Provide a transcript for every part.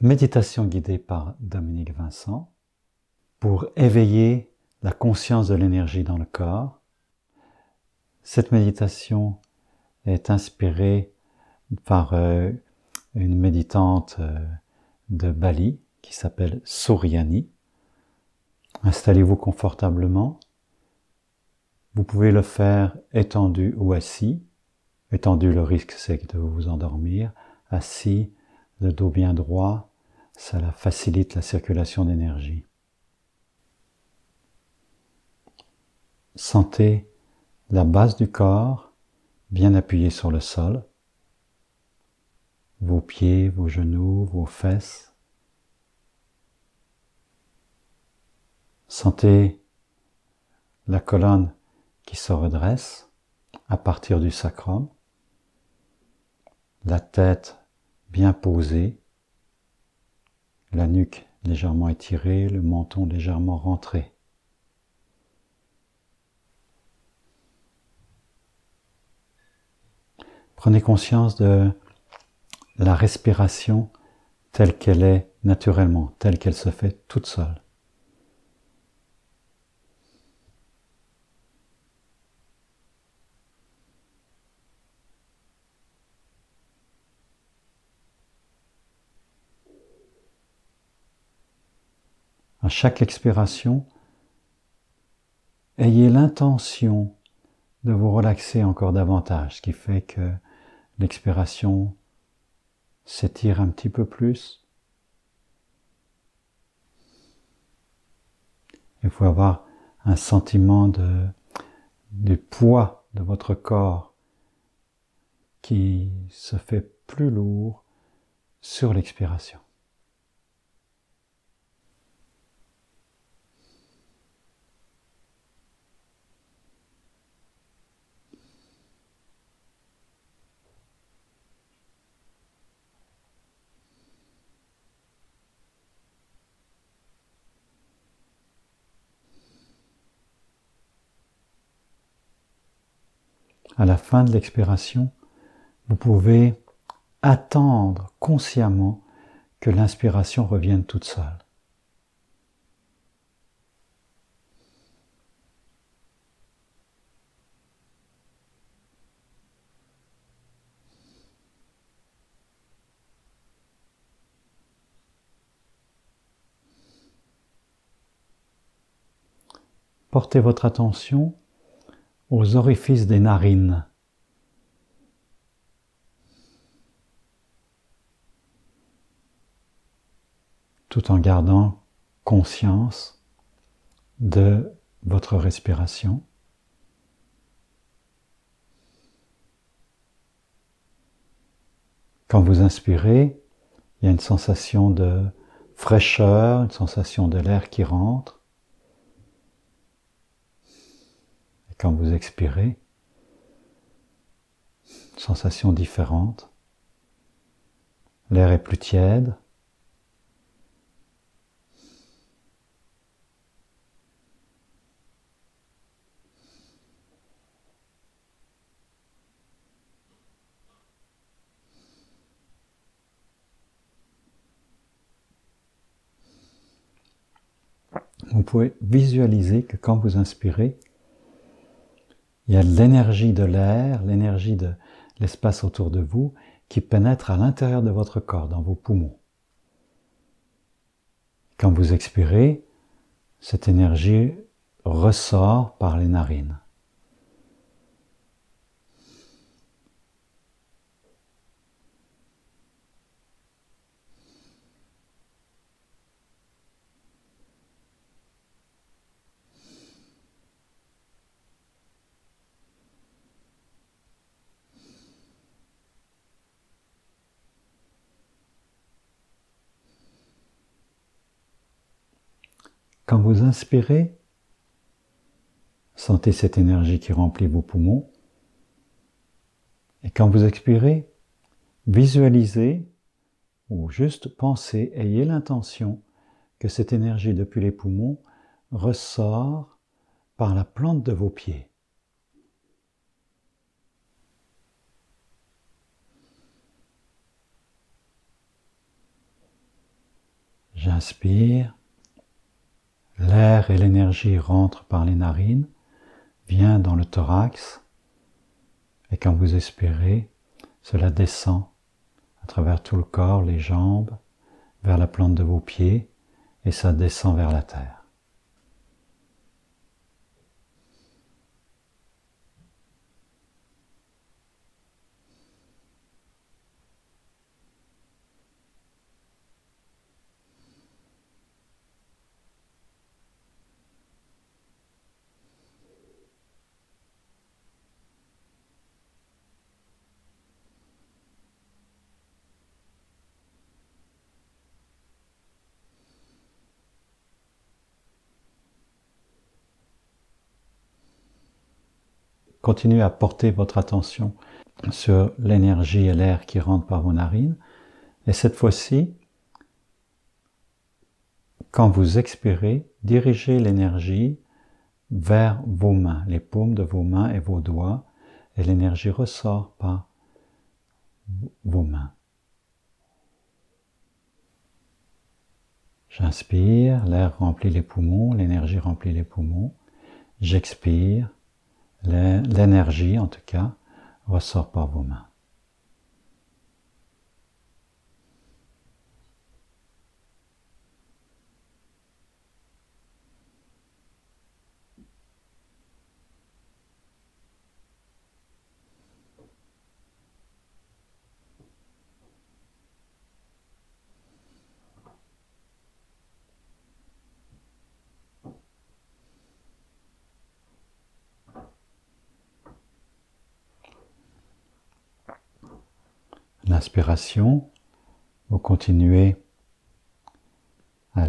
Méditation guidée par Dominique Vincent pour éveiller la conscience de l'énergie dans le corps. Cette méditation est inspirée par une méditante de Bali qui s'appelle Suryani. Installez-vous confortablement. Vous pouvez le faire étendu ou assis. Étendu, le risque c'est de vous endormir. Assis, le dos bien droit, ça facilite la circulation d'énergie. Sentez la base du corps bien appuyée sur le sol, vos pieds, vos genoux, vos fesses. Sentez la colonne qui se redresse à partir du sacrum, la tête bien posée, la nuque légèrement étirée, le menton légèrement rentré. Prenez conscience de la respiration telle qu'elle est naturellement, telle qu'elle se fait toute seule. À chaque expiration, ayez l'intention de vous relaxer encore davantage, ce qui fait que l'expiration s'étire un petit peu plus. Il faut avoir un sentiment du poids de votre corps qui se fait plus lourd sur l'expiration. À la fin de l'expiration, vous pouvez attendre consciemment que l'inspiration revienne toute seule. Portez votre attention aux orifices des narines. Tout en gardant conscience de votre respiration. Quand vous inspirez, il y a une sensation de fraîcheur, une sensation de l'air qui rentre. Et quand vous expirez, une sensation différente. L'air est plus tiède. Vous pouvez visualiser que quand vous inspirez, il y a l'énergie de l'air, l'énergie de l'espace autour de vous qui pénètre à l'intérieur de votre corps, dans vos poumons. Quand vous expirez, cette énergie ressort par les narines. Quand vous inspirez, sentez cette énergie qui remplit vos poumons. Et quand vous expirez, visualisez ou juste pensez, ayez l'intention que cette énergie depuis les poumons ressort par la plante de vos pieds. J'inspire, l'air et l'énergie rentrent par les narines, vient dans le thorax, et quand vous expirez, cela descend à travers tout le corps, les jambes, vers la plante de vos pieds, et ça descend vers la terre. Continuez à porter votre attention sur l'énergie et l'air qui rentrent par vos narines. Et cette fois-ci, quand vous expirez, dirigez l'énergie vers vos mains, les paumes de vos mains et vos doigts, et l'énergie ressort par vos mains. J'inspire, l'air remplit les poumons, l'énergie remplit les poumons. J'expire, l'énergie en tout cas ressort par vos mains. L'inspiration, vous continuez à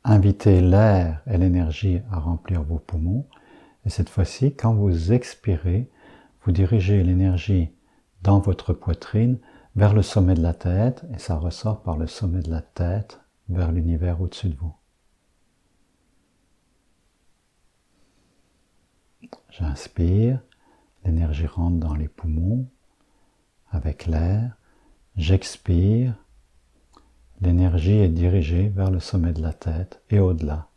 inviter l'air et l'énergie à remplir vos poumons. Et cette fois-ci, quand vous expirez, vous dirigez l'énergie dans votre poitrine vers le sommet de la tête, et ça ressort par le sommet de la tête vers l'univers au-dessus de vous. J'inspire, l'énergie rentre dans les poumons avec l'air. J'expire, l'énergie est dirigée vers le sommet de la tête et au-delà.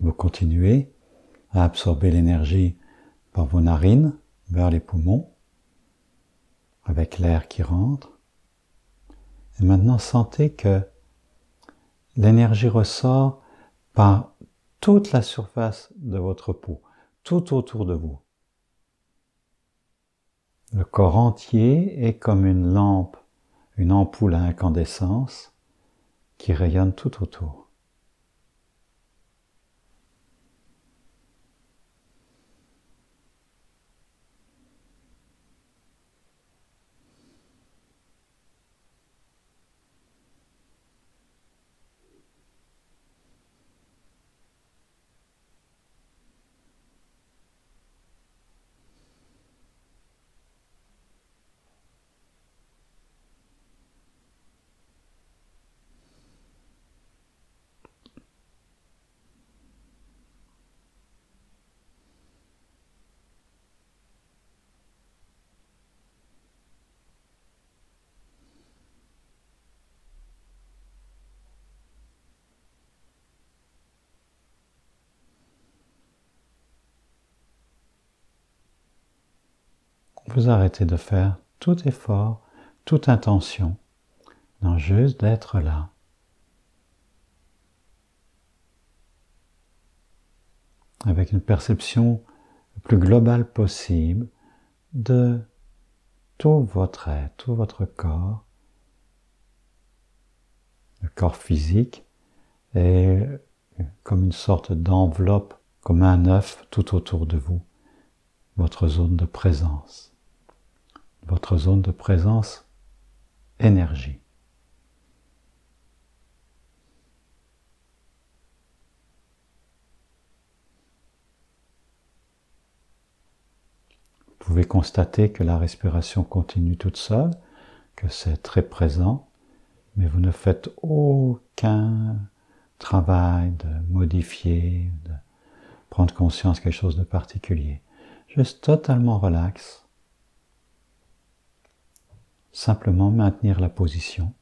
Vous continuez à absorber l'énergie par vos narines vers les poumons, avec l'air qui rentre. Et maintenant, sentez que l'énergie ressort par toute la surface de votre peau, tout autour de vous. Le corps entier est comme une lampe, une ampoule à incandescence qui rayonne tout autour. Vous arrêtez de faire tout effort, toute intention, non, juste d'être là. Avec une perception le plus globale possible de tout votre être, tout votre corps, le corps physique et le comme une sorte d'enveloppe, comme un œuf tout autour de vous, votre zone de présence. Votre zone de présence énergie. Vous pouvez constater que la respiration continue toute seule, que c'est très présent, mais vous ne faites aucun travail de modifier, de prendre conscience de quelque chose de particulier. Juste totalement relax. Simplement maintenir la position.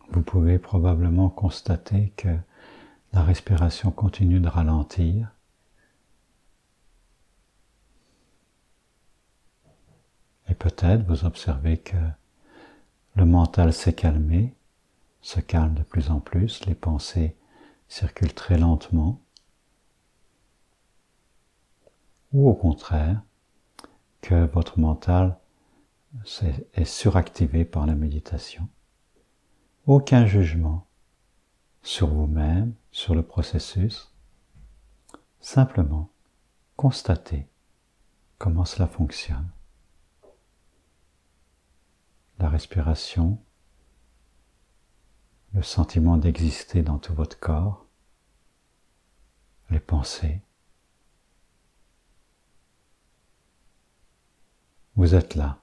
Vous pouvez probablement constater que la respiration continue de ralentir. Et peut-être vous observez que le mental s'est calmé, se calme de plus en plus, les pensées circulent très lentement. Ou au contraire, que votre mental est suractivé par la méditation. Aucun jugement sur vous-même, sur le processus. Simplement, constatez comment cela fonctionne. La respiration, le sentiment d'exister dans tout votre corps, les pensées. Vous êtes là,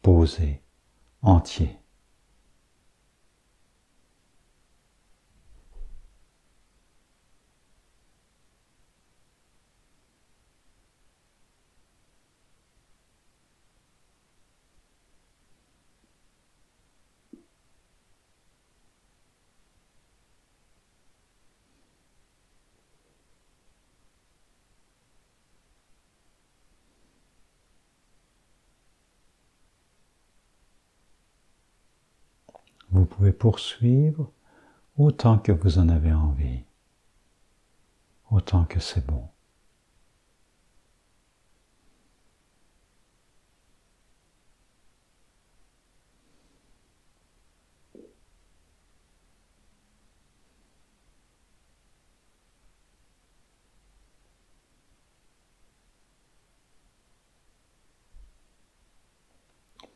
posé, entier. Vous pouvez poursuivre autant que vous en avez envie, autant que c'est bon.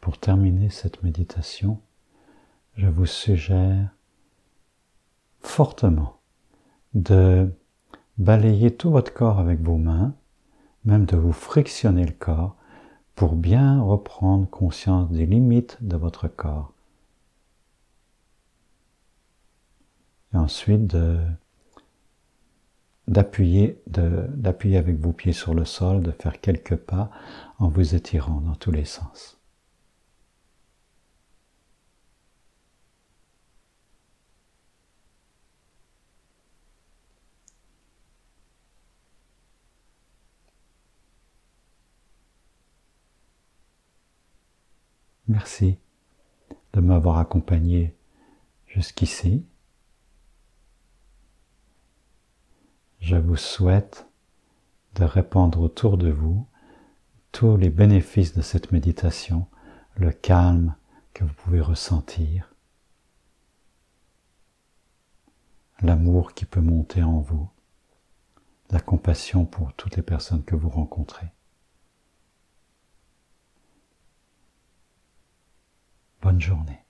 Pour terminer cette méditation, je vous suggère fortement de balayer tout votre corps avec vos mains, même de vous frictionner le corps pour bien reprendre conscience des limites de votre corps. Et ensuite d'appuyer avec vos pieds sur le sol, de faire quelques pas en vous étirant dans tous les sens. Merci de m'avoir accompagné jusqu'ici. Je vous souhaite de répandre autour de vous tous les bénéfices de cette méditation, le calme que vous pouvez ressentir, l'amour qui peut monter en vous, la compassion pour toutes les personnes que vous rencontrez. Bonne journée.